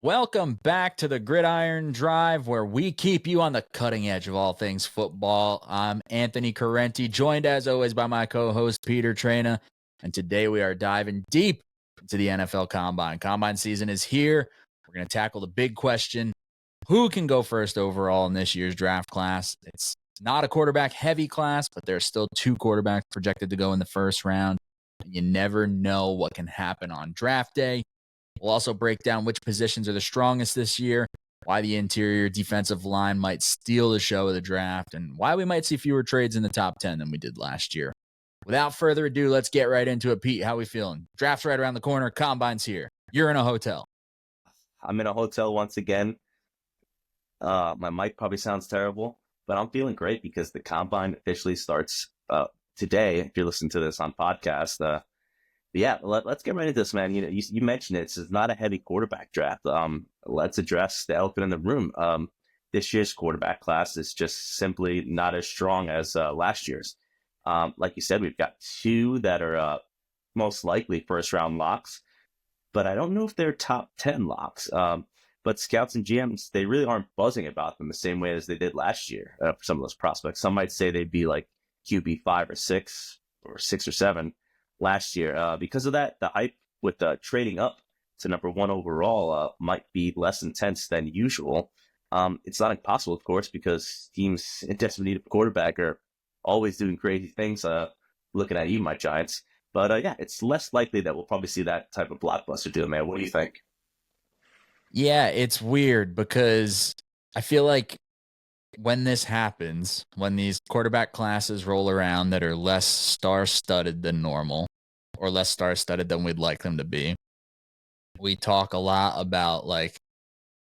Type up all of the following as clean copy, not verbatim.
Welcome back to the Gridiron Drive, where we keep you on the cutting edge of all things football. I'm Anthony Correnti, joined as always by my co-host Peter Traina, and today we are diving deep into the NFL Combine. Combine season is here. We're going to tackle the big question: who can go first overall in this year's draft class? It's not a quarterback-heavy class, but there are still two quarterbacks projected to go in the first round. You never know what can happen on draft day. We'll also break down which positions are the strongest this year, why the interior defensive line might steal the show of the draft, and why we might see fewer trades in the top 10 than we did last year. Without further ado, let's get right into it. Pete, how we feeling? Draft's right around the corner. Combine's here. You're in a hotel. I'm in a hotel once again. My mic probably sounds terrible, but I'm feeling great because the Combine officially starts today. If you're listening to this on podcast, yeah, let's get right into this, man. You mentioned it. It's not a heavy quarterback draft. Let's address the elephant in the room. This year's quarterback class is just simply not as strong as last year's. Like you said, we've got two that are most likely first-round locks, but I don't know if they're top 10 locks. But scouts and GMs, they really aren't buzzing about them the same way as they did last year for some of those prospects. Some might say they'd be like QB 5 or 6 or 6 or 7 last year. Because of that, the hype with trading up to number 1 overall might be less intense than usual. It's not impossible, of course, because teams in desperate need of a quarterback are always doing crazy things. Looking at you, my Giants. But yeah, it's less likely that we'll probably see that type of blockbuster deal, man. What do you think? Yeah, it's weird because I feel like when this happens, when these quarterback classes roll around that are less star-studded than normal or less star-studded than we'd like them to be, we talk a lot about like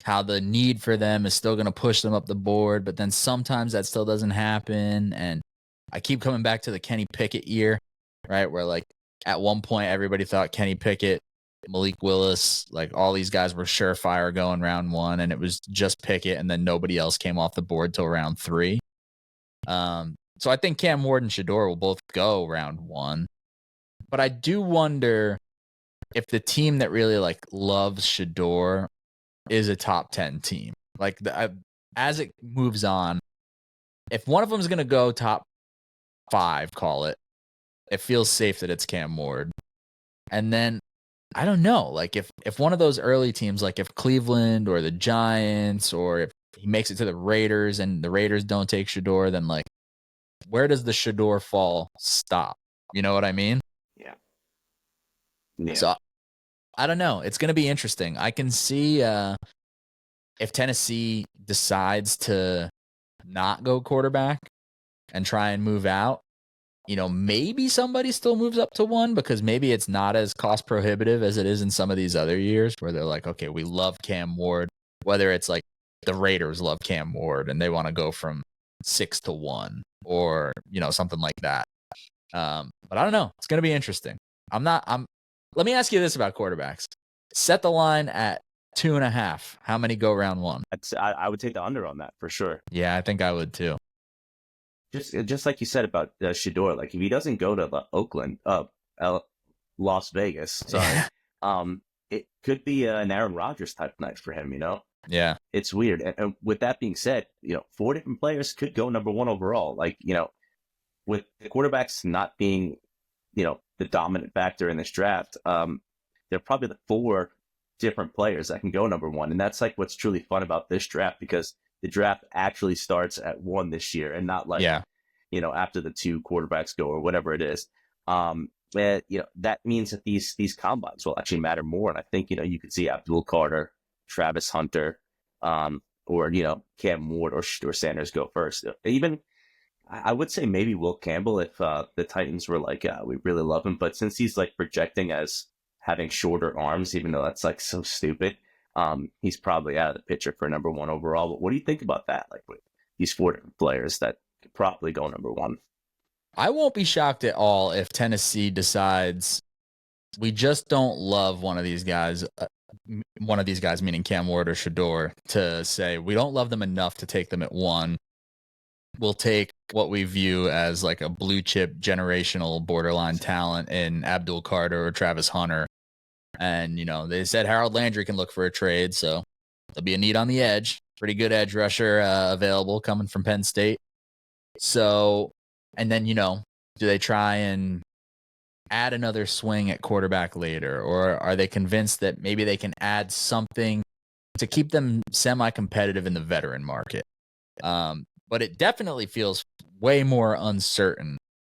how the need for them is still going to push them up the board, but then sometimes that still doesn't happen. And I keep coming back to the Kenny Pickett year, right? Where like at one point everybody thought Kenny Pickett, Malik Willis, like all these guys were surefire going round 1, and it was just Pickett, and then nobody else came off the board till round 3. So I think Cam Ward and Shador will both go round 1. But I do wonder if the team that really like loves Shador is a top 10 team. Like as it moves on, if one of them is going to go top 5, call it, it feels safe that it's Cam Ward. And then I don't know, like if one of those early teams, like if Cleveland or the Giants, or if he makes it to the Raiders and the Raiders don't take Shador, then like where does the Shador fall stop? You know what I mean? Yeah. So I don't know. It's going to be interesting. I can see if Tennessee decides to not go quarterback and try and move out, maybe somebody still moves up to 1 because maybe it's not as cost prohibitive as it is in some of these other years where they're like, okay, we love Cam Ward, whether it's like the Raiders love Cam Ward and they want to go from 6 to 1 or, something like that. But I don't know. It's going to be interesting. Let me ask you this about quarterbacks. Set the line at 2.5. How many go round 1? I would take the under on that for sure. Yeah, I think I would too. Just like you said about Shador, like if he doesn't go to Las Vegas, sorry, it could be an Aaron Rodgers type night for him. Yeah, it's weird. And with that being said, 4 different players could go number 1 overall. Like with the quarterbacks not being, the dominant factor in this draft, they're probably the 4 different players that can go number 1, and that's like what's truly fun about this draft because the draft actually starts at 1 this year and not like, after the 2 quarterbacks go or whatever it is. That means that these combines will actually matter more. And I think, you could see Abdul Carter, Travis Hunter, or, Cam Ward or Sanders go first. Even I would say maybe Will Campbell if the Titans were like, we really love him. But since he's like projecting as having shorter arms, even though that's like so stupid, he's probably out of the picture for number 1 overall. But what do you think about that? Like with these 4 different players that could probably go number 1. I won't be shocked at all if Tennessee decides we just don't love one of these guys meaning Cam Ward or Shador, to say we don't love them enough to take them at 1. We'll take what we view as like a blue chip generational borderline talent in Abdul Carter or Travis Hunter. And, they said Harold Landry can look for a trade. So There'll be a need on the edge. Pretty good edge rusher available coming from Penn State. So, and then, do they try and add another swing at quarterback later? Or are they convinced that maybe they can add something to keep them semi-competitive in the veteran market? But it definitely feels way more uncertain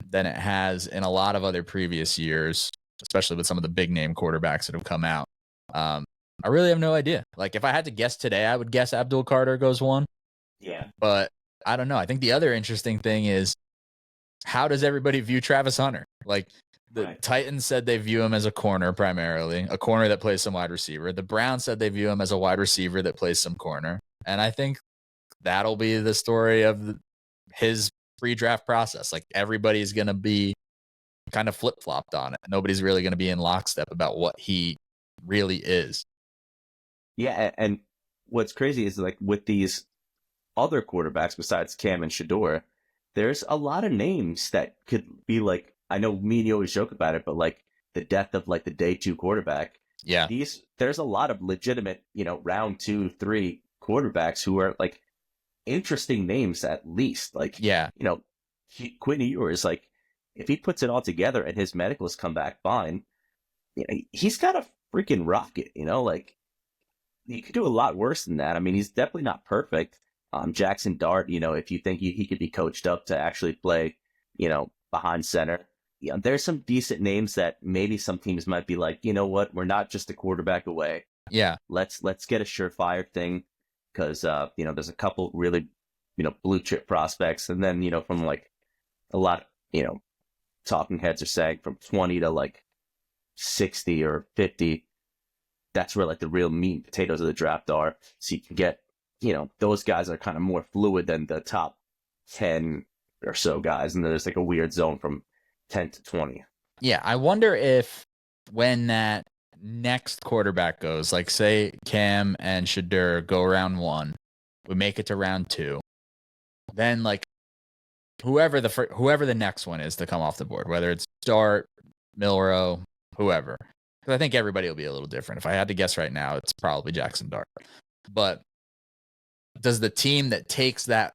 than it has in a lot of other previous years, especially with some of the big name quarterbacks that have come out. I really have no idea. Like, if I had to guess today, I would guess Abdul Carter goes 1. Yeah. But I don't know. I think the other interesting thing is, how does everybody view Travis Hunter? Like, the Right. Titans said they view him as a corner primarily, a corner that plays some wide receiver. The Browns said they view him as a wide receiver that plays some corner. And I think that'll be the story of his pre-draft process. Like, everybody's going to be kind of flip-flopped on it. Nobody's really going to be in lockstep about what he really is. Yeah, and what's crazy is like with these other quarterbacks besides Cam and Shador, there's a lot of names that could be like, I know me and you always joke about it, but like the death of like the day 2 quarterback. Yeah. There's a lot of legitimate, round 2, 3 quarterbacks who are like interesting names at least. Like, Yeah. Quinn Ewers, like if he puts it all together and his medicals come back fine, he's got a freaking rocket, like he could do a lot worse than that. I mean, he's definitely not perfect. Jackson Dart, if you think he could be coached up to actually play, behind center, there's some decent names that maybe some teams might be like, you know what, we're not just a quarterback away. Yeah. Let's get a surefire thing because, there's a couple really, blue chip prospects. And then, from like a lot, talking heads are saying from 20 to like 60 or 50, that's where like the real meat and potatoes of the draft are. So you can get, those guys are kind of more fluid than the top 10 or so guys. And there's like a weird zone from 10 to 20. Yeah. I wonder if when that next quarterback goes, like say Cam and Shador go round 1, we make it to round 2, then like whoever the next one is to come off the board, whether it's Dart, Milrow, whoever. Because I think everybody will be a little different. If I had to guess right now, it's probably Jackson Dart. But does the team that takes that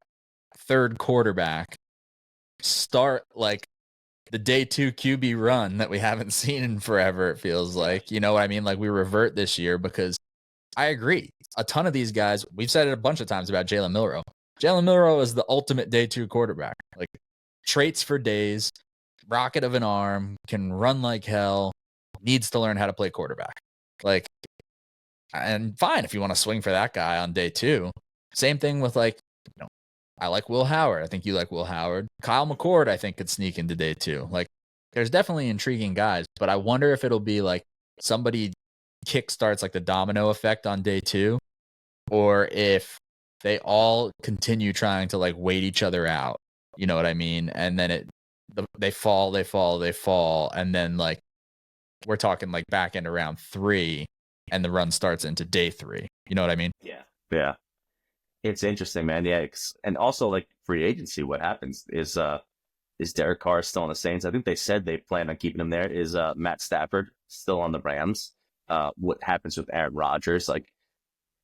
third quarterback start like the day 2 QB run that we haven't seen in forever? It feels like, you know what I mean? Like, we revert this year, because I agree. A ton of these guys, we've said it a bunch of times about Jalen Milrow. Jalen Milrow is the ultimate day 2 quarterback. Like, traits for days, rocket of an arm, can run like hell, needs to learn how to play quarterback. Like, and fine if you want to swing for that guy on day 2. Same thing with like, I like Will Howard. I think you like Will Howard. Kyle McCord, I think, could sneak into day 2. Like, there's definitely intriguing guys, but I wonder if it'll be like somebody kickstarts like the domino effect on day 2, or if they all continue trying to like wait each other out. You know what I mean? And then they fall, and then like we're talking like back into round 3, and the run starts into day 3. You know what I mean? Yeah. It's interesting, man. Yeah, and also like free agency, what happens is Derek Carr still on the Saints? I think they said they plan on keeping him there. Is Matt Stafford still on the Rams? What happens with Aaron Rodgers? Like,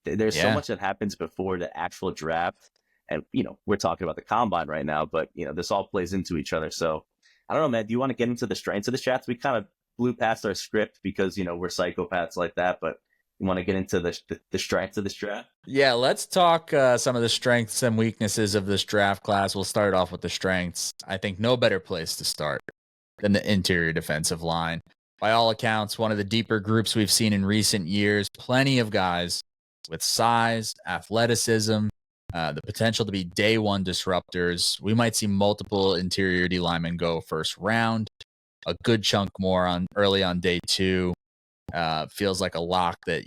there's so much that happens before the actual draft, and we're talking about the combine right now, but this all plays into each other. So I don't know, man. Do you want to get into the strengths of this draft? We kind of blew past our script because we're psychopaths like that, but you want to get into the strengths of this draft? Yeah, let's talk some of the strengths and weaknesses of this draft class. We'll start off with the strengths. I think no better place to start than the interior defensive line. By all accounts, one of the deeper groups we've seen in recent years. Plenty of guys with size, athleticism, the potential to be day 1 disruptors. We might see multiple interior D linemen go first round, a good chunk more early on day 2. Feels like a lock that,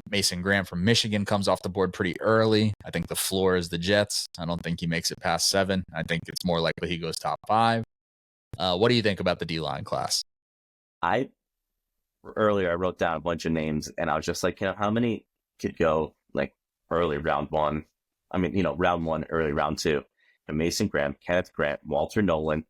Mason Graham from Michigan comes off the board pretty early. I think the floor is the Jets. I don't think he makes it past 7. I think it's more likely he goes top 5. What do you think about the D-line class? Earlier I wrote down a bunch of names, and I was just like, how many could go like early round 1? I mean, round 1, early round 2. Mason Graham, Kenneth Grant, Walter Nolan,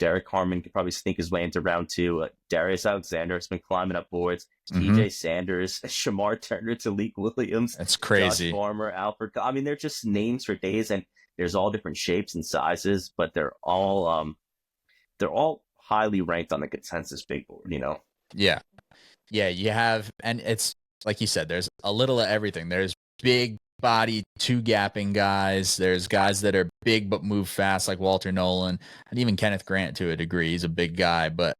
Derek Harmon could probably sneak his way into round 2. Darius Alexander has been climbing up boards. Mm-hmm. TJ Sanders, Shamar Turner, Talik Williams, That's Josh crazy. Farmer, Alfred. I mean, they're just names for days, and there's all different shapes and sizes, but they're all highly ranked on the consensus big board. Yeah. Yeah, you have, and it's like you said, there's a little of everything. There's big body, two gapping guys. There's guys that are big but move fast, like Walter Nolan, and even Kenneth Grant to a degree. He's a big guy, but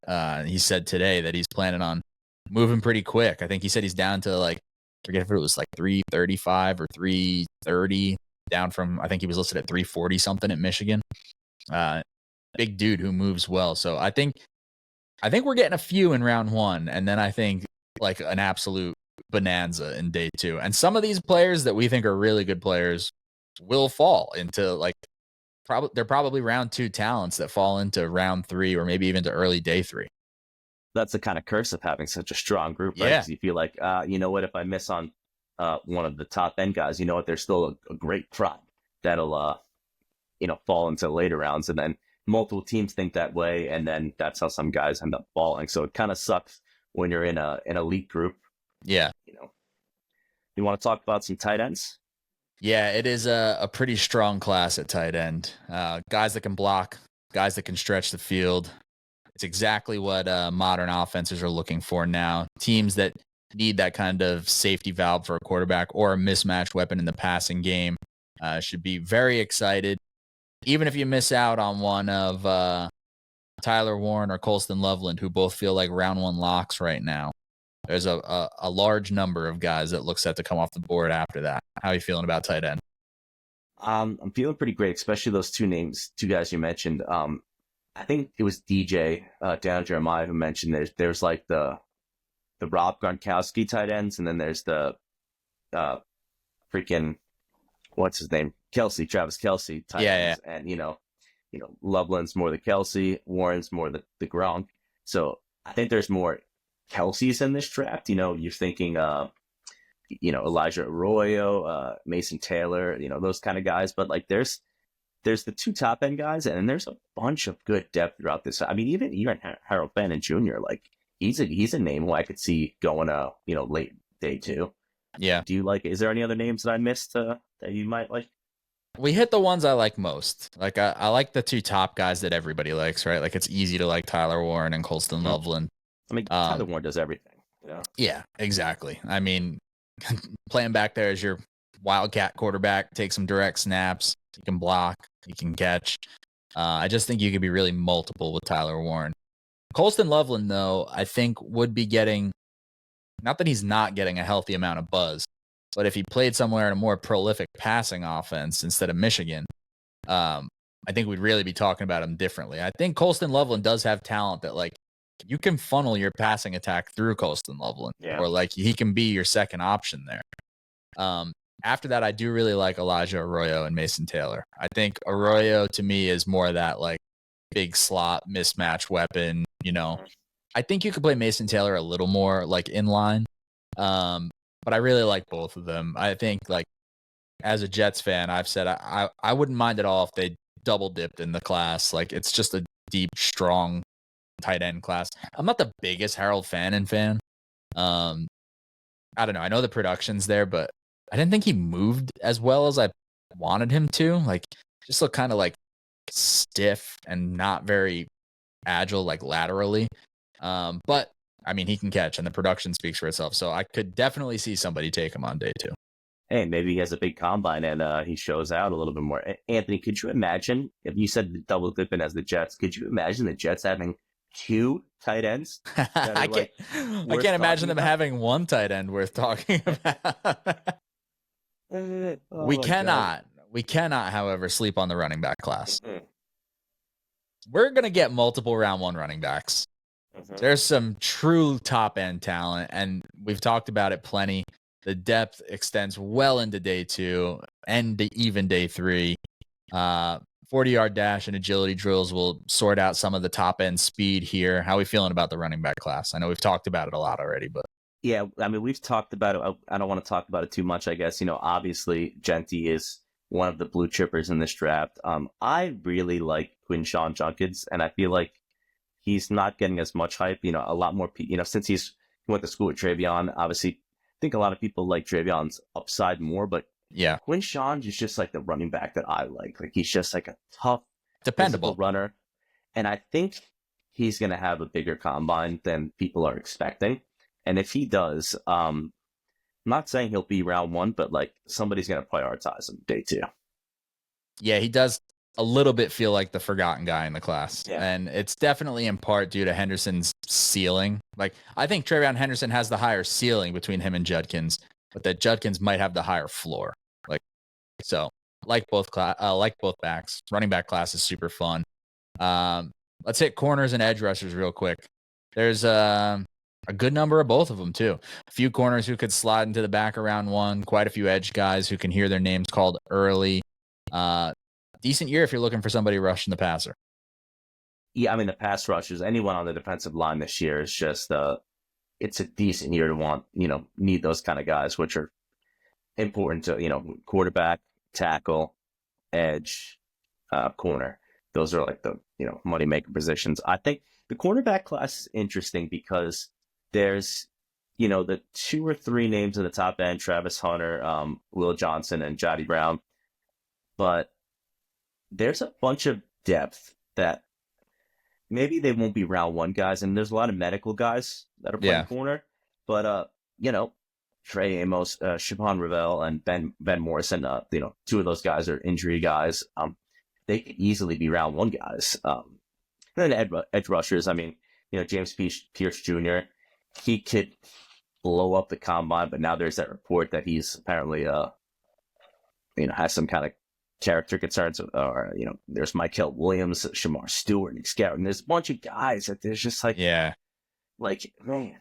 he said today that he's planning on moving pretty quick. I think he said he's down to like, forget if it was like 335 or 330, down from, I think he was listed at 340 something at Michigan. Big dude who moves well. So I think we're getting a few in round 1, and then I think like an absolute bonanza in day 2. And some of these players that we think are really good players will fall into like they're probably round 2 talents that fall into round 3 or maybe even to early day 3. That's the kind of curse of having such a strong group, right? Yeah. Because you feel like, you know what, if I miss on one of the top end guys, you know what, there's still a great crop that'll fall into later rounds, and then multiple teams think that way, and then that's how some guys end up falling. So it kind of sucks when you're in an elite group. Yeah. You want to talk about some tight ends? Yeah, it is a pretty strong class at tight end. Guys that can block, guys that can stretch the field. It's exactly what modern offenses are looking for now. Teams that need that kind of safety valve for a quarterback or a mismatched weapon in the passing game should be very excited. Even if you miss out on one of Tyler Warren or Colston Loveland, who both feel like round 1 locks right now, there's a large number of guys that look set to come off the board after that. How are you feeling about tight end? I'm feeling pretty great, especially those two guys you mentioned. I think it was DJ Dan Jeremiah who mentioned there's like the Rob Gronkowski tight ends, and then there's the freaking what's his name, Travis Kelce tight ends. Yeah. And Loveland's more the Kelce, Warren's more the Gronk. So I think there's more Kelce's in this draft. You're thinking Elijah Arroyo, Mason Taylor, those kind of guys. But like there's the 2 top end guys, and there's a bunch of good depth throughout this. I mean, even Harold Bannon Jr., like he's a name who I could see going late day 2. Yeah. Is there any other names that I missed that you might like? We hit the ones I like most. Like I like the 2 top guys that everybody likes, right? Like it's easy to like Tyler Warren and Colston Loveland. I mean, Tyler Warren does everything. Yeah, exactly. I mean, playing back there as your wildcat quarterback, take some direct snaps. He can block. He can catch. I just think you could be really multiple with Tyler Warren. Colston Loveland, though, I think would be getting, not that he's not getting a healthy amount of buzz, but if he played somewhere in a more prolific passing offense instead of Michigan, I think we'd really be talking about him differently. I think Colston Loveland does have talent that, like, you can funnel your passing attack through Colston Loveland, or like he can be your second option there. After that, I do really like Elijah Arroyo and Mason Taylor. I think Arroyo to me is more of that like big slot mismatch weapon. I think you could play Mason Taylor a little more like in line. But I really like both of them. I think like as a Jets fan, I've said I wouldn't mind at all if they double dipped in the class. Like it's just a deep, strong tight end class. I'm not the biggest Harold Fannin fan. I don't know. I know the production's there, but I didn't think he moved as well as I wanted him to. Like, just looked kind of like stiff and not very agile, like laterally. But I mean, he can catch, and the production speaks for itself. So I could definitely see somebody take him on day 2. Hey, maybe he has a big combine and he shows out a little bit more. Anthony, could you imagine if you said double dipping as the Jets? Could you imagine the Jets having 2 tight ends? I can't imagine them having 1 tight end worth talking about. We cannot, however, sleep on the running back class. Mm-hmm. We're going to get multiple round 1 running backs. Mm-hmm. There's some true top end talent, and we've talked about it plenty. The depth extends well into day 2 and even day 3. 40-yard dash and agility drills will sort out some of the top end speed here. How are we feeling about the running back class? I know we've talked about it a lot already, but yeah, I mean, we've talked about it. I don't want to talk about it too much, I guess. Obviously, Genty is one of the blue chippers in this draft. I really like Quinshawn Judkins, and I feel like he's not getting as much hype. A lot more, since he went to school with Travion, obviously, I think a lot of people like Travion's upside more, but Yeah. Quinshawn is just like the running back that I like. Like, he's just like a tough, physical Dependable. runner. And I think he's going to have a bigger combine than people are expecting. And if he does, I'm not saying he'll be round one, but like somebody's going to prioritize him day two. Yeah, he does a little bit feel like the forgotten guy in the class. Yeah. And it's definitely in part due to Henderson's ceiling. Like, I think Travion Henderson has the higher ceiling between him and Judkins, but that Judkins might have the higher floor. So like both backs. Running back class is super fun. Let's hit corners and edge rushers real quick. There's a good number of both of them too. A few corners who could slide into the back around one. Quite a few edge guys who can hear their names called early. Decent year if you're looking for somebody rushing the passer. Yeah, I mean, the pass rushers, anyone on the defensive line this year is just it's a decent year to want, need those kind of guys, which are important to, quarterback, tackle, edge, corner. Those are like the, money maker positions. I think the cornerback class is interesting because there's, the 2 or 3 names in the top end, Travis Hunter, Will Johnson, and Jody Brown. But there's a bunch of depth that maybe they won't be round one guys. And there's a lot of medical guys that are playing corner. But, Trey Amos, Siobhan Ravel, and Ben Morrison, 2 of those guys are injury guys. They could easily be round one guys. And then edge rushers, I mean, James Pierce Jr., he could blow up the combine, but now there's that report that he's apparently, has some kind of character concerns. Or, there's Michael Williams, Shamar Stewart, Nick Scout, and there's a bunch of guys that there's just like, man,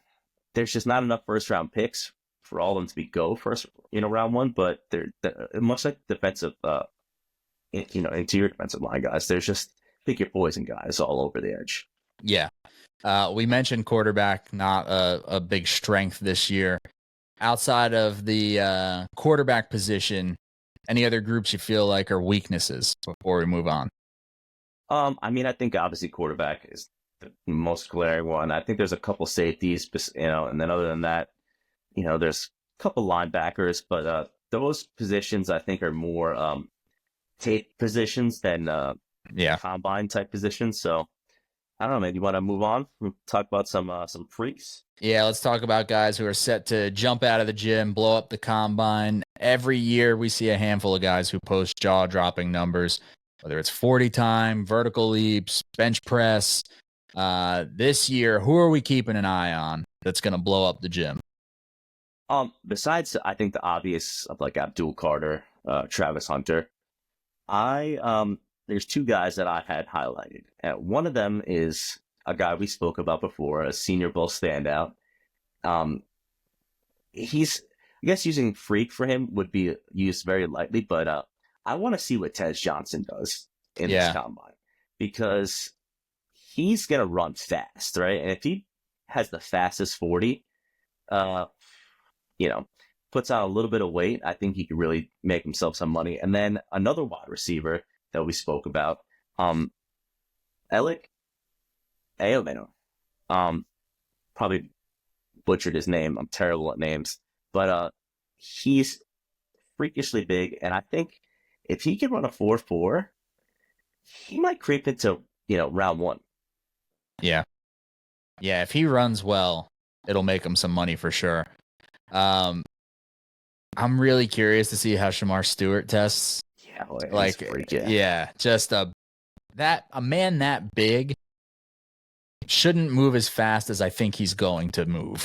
there's just not enough first round picks for all of them to be first, round one, but they're much like defensive, interior defensive line guys. There's just pick your poison guys all over the edge. Yeah. We mentioned quarterback, not a big strength this year. Outside of the quarterback position, any other groups you feel like are weaknesses before we move on? I mean, I think obviously quarterback is the most glaring one. I think there's a couple safeties, and then other than that, there's a couple linebackers, but those positions I think are more tape positions than combine type positions. So I don't know, man. You want to move on? Talk about some freaks. Yeah, let's talk about guys who are set to jump out of the gym, blow up the combine. Every year we see a handful of guys who post jaw-dropping numbers, whether it's 40 time, vertical leaps, bench press. This year, who are we keeping an eye on that's going to blow up the gym? Besides, I think the obvious of like Abdul Carter, Travis Hunter, there's 2 guys that I had highlighted. One of them is a guy we spoke about before, a Senior Bowl standout. He's, I guess, using freak for him would be used very lightly, but I want to see what Tez Johnson does in this combine, because he's gonna run fast, right? And if he has the fastest 40, puts on a little bit of weight, I think he could really make himself some money. And then another wide receiver that we spoke about, Alec Aomeno. Probably butchered his name. I'm terrible at names, but he's freakishly big, and I think if he can run a 4.4, he might creep into round one. Yeah, if he runs well, it'll make him some money for sure. I'm really curious to see how Shamar Stewart tests. Yeah, just a man that big shouldn't move as fast as I think he's going to move.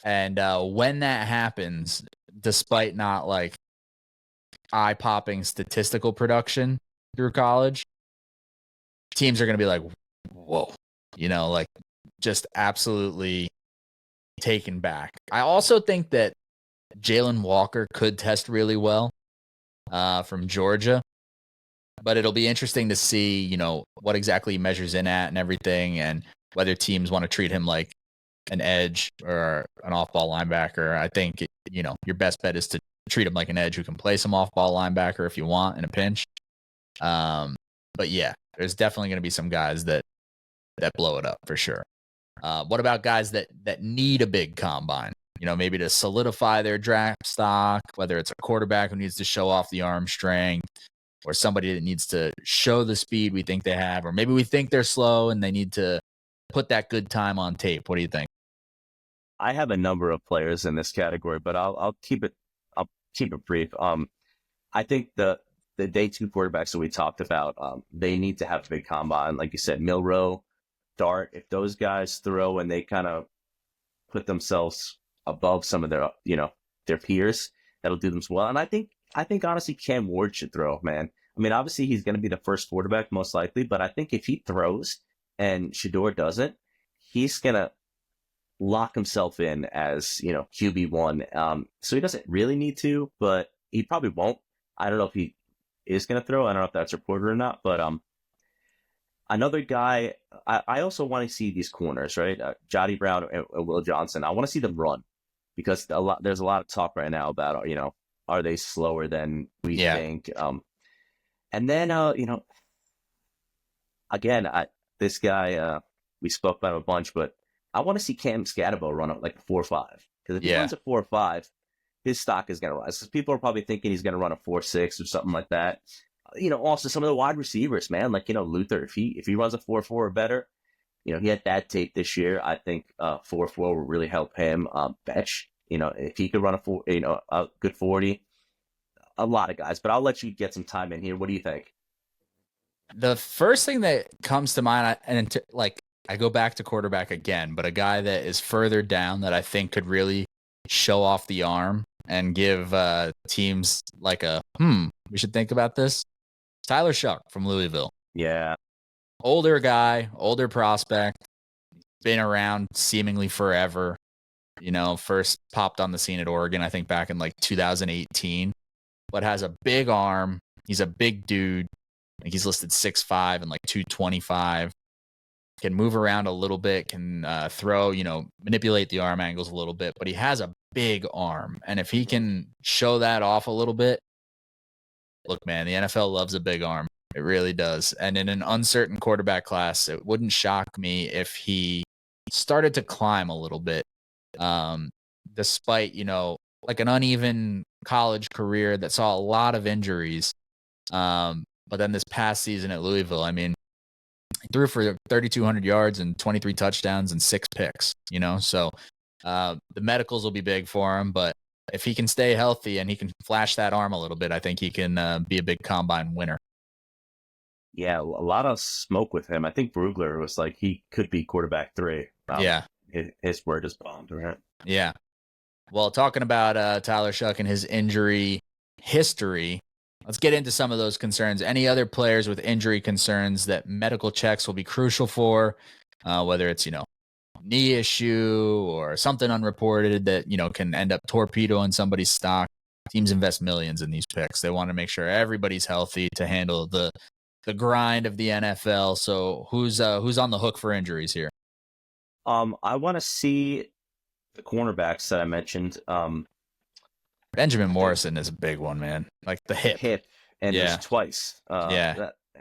And when that happens, despite not like eye-popping statistical production through college, teams are going to be like, whoa, just absolutely taken back. I also think that Jalen Walker could test really well from Georgia, but it'll be interesting to see, what exactly he measures in at and everything, and whether teams want to treat him like an edge or an off-ball linebacker. I think, your best bet is to treat him like an edge who can play some off-ball linebacker if you want in a pinch. But yeah, there's definitely going to be some guys that blow it up for sure. What about guys that need a big combine? Maybe to solidify their draft stock, whether it's a quarterback who needs to show off the arm strength, or somebody that needs to show the speed we think they have, or maybe we think they're slow and they need to put that good time on tape. What do you think? I have a number of players in this category, but I'll keep it brief. I think the day two quarterbacks that we talked about, they need to have a big combine. Like you said, Milroe, Dart, if those guys throw and they kind of put themselves above some of their peers, that'll do them well. And I think honestly Cam Ward should throw, man. I mean, obviously he's going to be the first quarterback most likely, but I think if he throws and Shador doesn't, he's going to lock himself in as, QB1. So he doesn't really need to, but he probably won't. I don't know if he is going to throw. I don't know if that's reported or not, but another guy, I also want to see these corners, right? Jotty Brown and Will Johnson. I want to see them run because there's a lot of talk right now about, are they slower than we think? And then, again, this guy, we spoke about him a bunch, but I want to see Cam Scatterbo run up like a 4.5. Because if he runs a 4.5, his stock is going to rise. Because people are probably thinking he's going to run a 4.6 or something like that. Also some of the wide receivers, man, like, Luther, if he runs a 4.4 or better, he had bad tape this year. I think 4.4 will really help him. Betch, if he could run a good 40, a lot of guys. But I'll let you get some time in here. What do you think? The first thing that comes to mind, I go back to quarterback again, but a guy that is further down that I think could really show off the arm and give teams like we should think about this. Tyler Shuck from Louisville. Yeah. Older guy, older prospect, been around seemingly forever. First popped on the scene at Oregon, I think back in like 2018, but has a big arm. He's a big dude. I think he's listed 6'5" and like 225. Can move around a little bit, can throw, manipulate the arm angles a little bit, but he has a big arm. And if he can show that off a little bit, look, man, the NFL loves a big arm. It really does. And in an uncertain quarterback class, it wouldn't shock me if he started to climb a little bit, despite, like an uneven college career that saw a lot of injuries. But then this past season at Louisville, I mean, he threw for 3,200 yards and 23 touchdowns and 6 picks, So the medicals will be big for him, but if he can stay healthy and he can flash that arm a little bit, I think he can be a big combine winner. Yeah, a lot of smoke with him. I think Brugler was like he could be quarterback 3. His word is bombed, right? Yeah. Well, talking about Tyler Shuck and his injury history, let's get into some of those concerns. Any other players with injury concerns that medical checks will be crucial for, whether it's, knee issue or something unreported that, can end up torpedoing somebody's stock. Teams invest millions in these picks. They want to make sure everybody's healthy to handle the grind of the NFL. So who's on the hook for injuries here? I want to see the cornerbacks that I mentioned. Benjamin Morrison is a big one, man. Like the hip. And there's twice.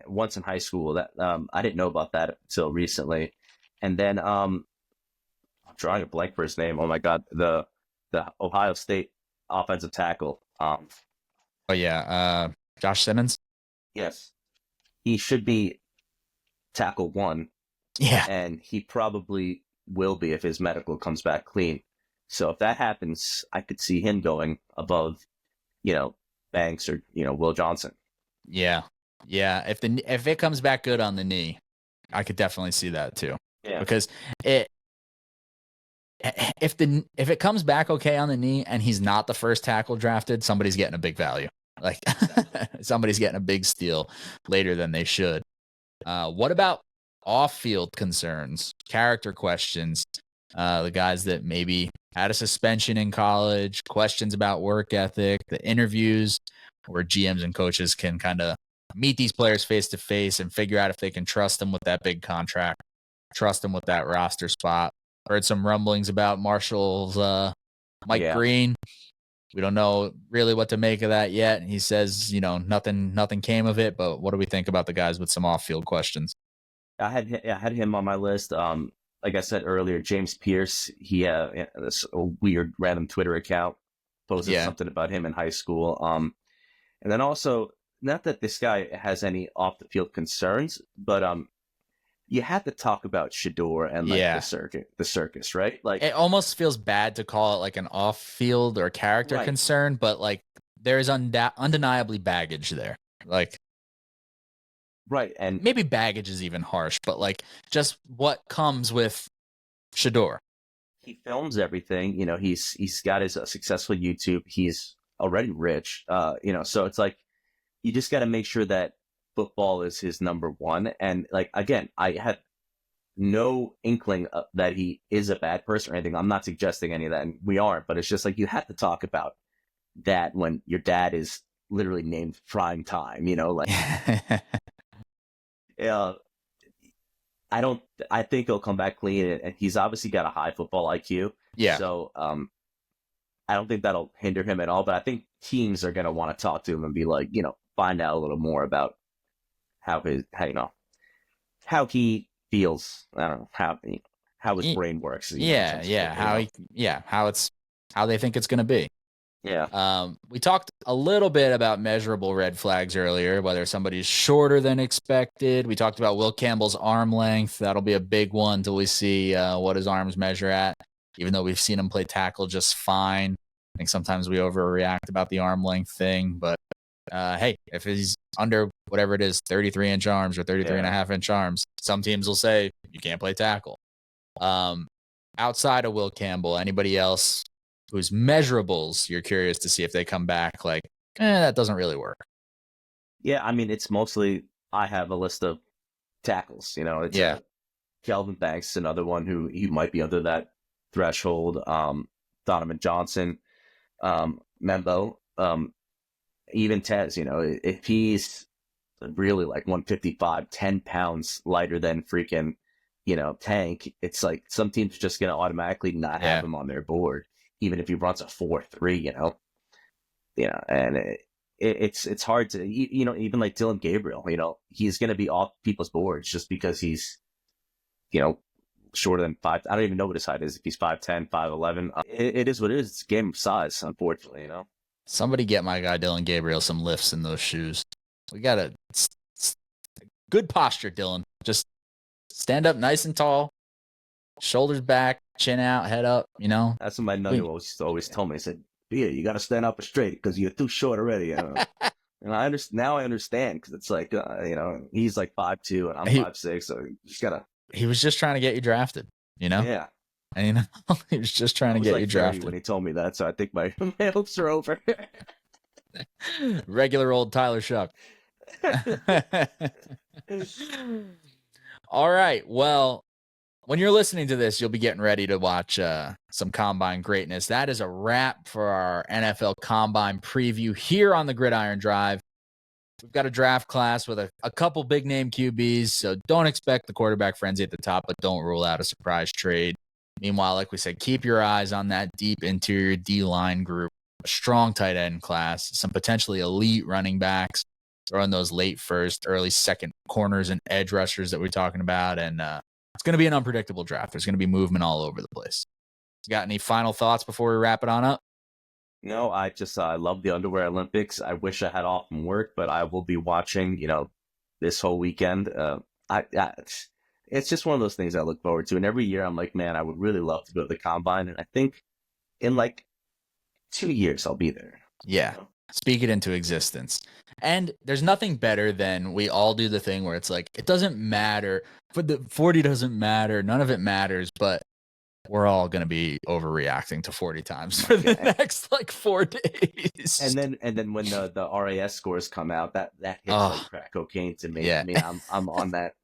Once in high school. That I didn't know about that until recently. And then I'm drawing a blank for his name. Oh my God, the Ohio State offensive tackle. Josh Simmons. Yes, he should be tackle 1. Yeah, and he probably will be if his medical comes back clean. So if that happens, I could see him going above, Banks or Will Johnson. Yeah. If it comes back good on the knee, I could definitely see that too. Yeah. Because if it comes back okay on the knee and he's not the first tackle drafted, somebody's getting a big value. Like somebody's getting a big steal later than they should. What about off-field concerns, character questions? The guys that maybe had a suspension in college, questions about work ethic, the interviews where GMs and coaches can kind of meet these players face to face and figure out if they can trust them with that big contract, trust them with that roster spot. Heard some rumblings about Marshall's Mike Green. We don't know really what to make of that yet. He says, nothing came of it. But what do we think about the guys with some off-field questions? I had him on my list. Like I said earlier, James Pierce. He this weird random Twitter account posted Yeah, something about him in high school. And then also, not that this guy has any off the field concerns, but you had to talk about Shador and like yeah. the circus, right? Like, It almost feels bad to call it like an off-field or character right, concern, but like there is undeniably baggage there. Like right, and maybe baggage is even harsh, but like just what comes with Shador. he films everything. He's got his successful YouTube. He's already rich. So it's like you just got to make sure that football is his number one. And like again, I had no inkling that he is a bad person or anything. I'm not suggesting any of that, and we aren't. But it's just like you have to talk about that when your dad is literally named prime time. Like uh, I don't. I think he'll come back clean, and he's obviously got a high football IQ. Yeah. So I don't think that'll hinder him at all. But I think teams are going to want to talk to him and be like, find out a little more about how how he feels. I don't know how his brain works. How they think it's going to be. Yeah. We talked a little bit about measurable red flags earlier, whether somebody's shorter than expected. We talked about Will Campbell's arm length. That'll be a big one till we see what his arms measure at, even though we've seen him play tackle just fine. I think sometimes we overreact about the arm length thing, but hey, if he's under whatever it is, 33-inch arms or 33.5-inch arms, some teams will say you can't play tackle. Outside of Will Campbell, anybody else whose measurables you're curious to see if they come back like, that doesn't really work? Yeah, I mean, it's mostly I have a list of tackles. It's Kelvin Banks, another one who he might be under that threshold. Donovan Johnson, Membo, even Tez. If he's really like 155, 10 pounds lighter than freaking, Tank, it's like some teams are just going to automatically not have him on their board, even if he runs a 4.3, and it's hard to, even like Dylan Gabriel, he's going to be off people's boards just because he's, shorter than 5. I don't even know what his height is. If he's 5'10", 5'11", it is what it is. It's a game of size, unfortunately, Somebody get my guy Dylan Gabriel some lifts in those shoes. We got a good posture, Dylan. Just stand up nice and tall, shoulders back, chin out, head up, That's what my nunu always told me. He said, "Yeah, you got to stand up straight because you're too short already." And I understand now. I understand because it's like he's like 5'2" and I'm 5'6", so you just gotta. He was just trying to get you drafted, Yeah, and he was just trying to get you drafted when he told me that. So I think my hopes are over. Regular old Tyler Shuck. All right. Well, when you're listening to this, you'll be getting ready to watch some Combine greatness. That is a wrap for our NFL Combine preview here on the Gridiron Drive. We've got a draft class with a couple big name QBs, so don't expect the quarterback frenzy at the top, but don't rule out a surprise trade. Meanwhile, like we said, keep your eyes on that deep interior D-line group, a strong tight end class, some potentially elite running backs, throwing those late first, early second corners and edge rushers that we're talking about, and it's going to be an unpredictable draft. There's going to be movement all over the place. You got any final thoughts before we wrap it on up? No, I love the Underwear Olympics. I wish I had off from work, but I will be watching, this whole weekend. It's just one of those things I look forward to. And every year I'm like, man, I would really love to go to the Combine. And I think in like 2 years, I'll be there. Yeah. Speak it into existence. And there's nothing better than we all do the thing where it's like, it doesn't matter. But the 40 doesn't matter. None of it matters. But we're all going to be overreacting to 40 times for the next like 4 days. And then when the RAS scores come out, that hits like crack cocaine to me. Yeah. I mean, I'm on that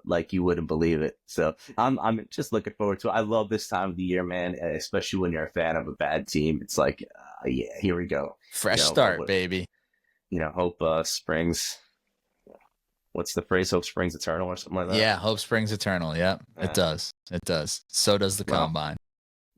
like you wouldn't believe it. So I'm just looking forward to it. I love this time of the year, man, especially when you're a fan of a bad team. It's like, yeah, here we go. Fresh start, baby. Hope springs. What's the phrase? Hope springs eternal or something like that? Yeah, hope springs eternal. Yep, it does. It does. So does the Combine.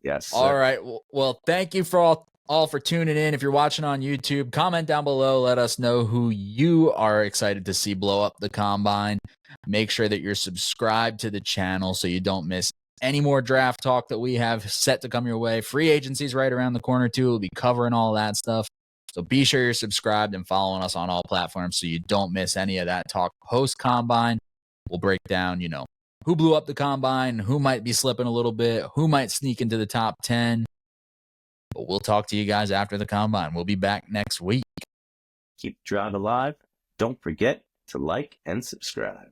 Yes. All right. Well, thank you for all all for tuning in. If you're watching on YouTube, comment down below. Let us know who you are excited to see blow up the combine. Make sure that you're subscribed to the channel so you don't miss any more draft talk that we have set to come your way. Free agency's right around the corner, too. We'll be covering all that stuff. So be sure you're subscribed and following us on all platforms so you don't miss any of that talk post-combine. We'll break down, who blew up the combine, who might be slipping a little bit, who might sneak into the top 10. But we'll talk to you guys after the combine. We'll be back next week. Keep the drought alive. Don't forget to like and subscribe.